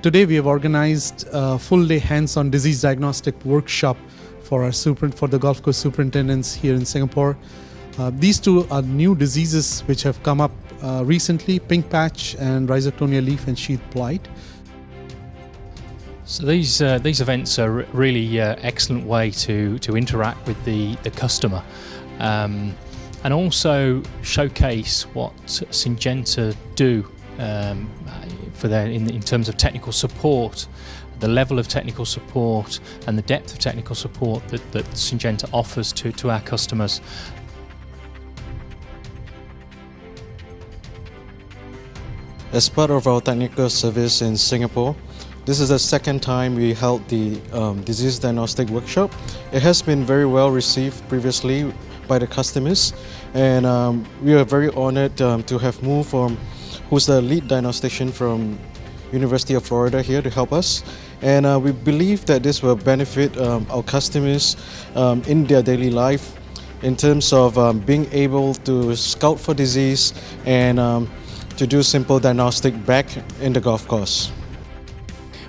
Today we have organized a full-day hands-on disease diagnostic workshop for the golf course superintendents here in Singapore. These two are new diseases which have come up recently: pink patch and rhizoctonia leaf and sheath blight. So these events are really excellent way to interact with the customer, and also showcase what Syngenta do in terms of technical support, the level of technical support and the depth of technical support that Syngenta offers to our customers. As part of our technical service in Singapore, this is the second time we held the disease diagnostic workshop. It has been very well received previously by the customers, and we are very honored to have Mu, who's the lead diagnostician from University of Florida, here to help us. And we believe that this will benefit our customers in their daily life in terms of being able to scout for disease and to do simple diagnostic back in the golf course.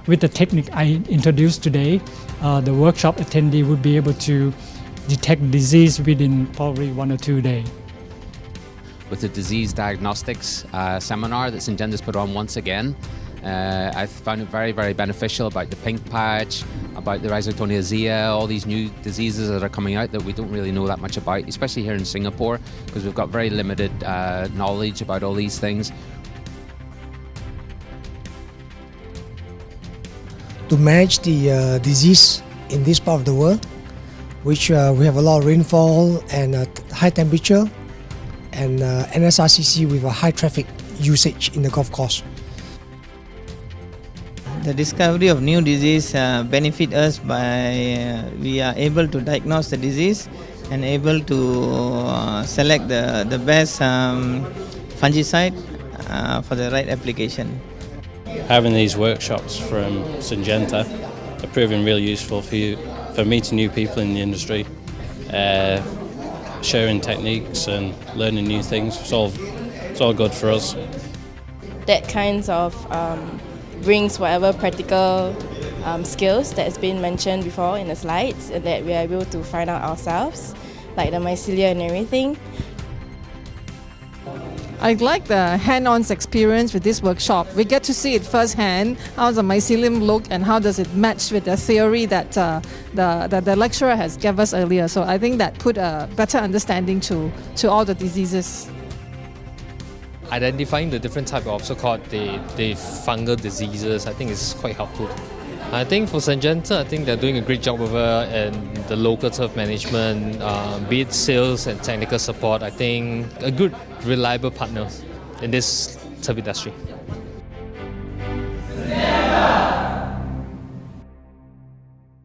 With the technique I introduced today, the workshop attendee would be able to detect disease within probably 1 or 2 days. With the disease diagnostics seminar that Syngenta's put on once again, I found it very, very beneficial about the pink patch, about the rhizoctonia zea, all these new diseases that are coming out that we don't really know that much about, especially here in Singapore, because we've got very limited knowledge about all these things. To manage the disease in this part of the world, which we have a lot of rainfall and high temperature, and NSRCC with a high traffic usage in the golf course. The discovery of new disease benefit us by we are able to diagnose the disease and able to select the best fungicide for the right application. Having these workshops from Syngenta are proving really useful for meeting new people in the industry, sharing techniques and learning new things. It's all good for us. That kinds of brings whatever practical skills that has been mentioned before in the slides, and that we are able to find out ourselves, like the mycelia and everything. I like the hand-on experience with this workshop. We get to see it firsthand, how the mycelium look and how does it match with the theory that the lecturer has given us earlier. So I think that put a better understanding to all the diseases. Identifying the different type of so-called the fungal diseases, I think is quite helpful. I think for Syngenta, I think they're doing a great job over and the local turf management, be it sales and technical support. I think a good, reliable partner in this turf industry.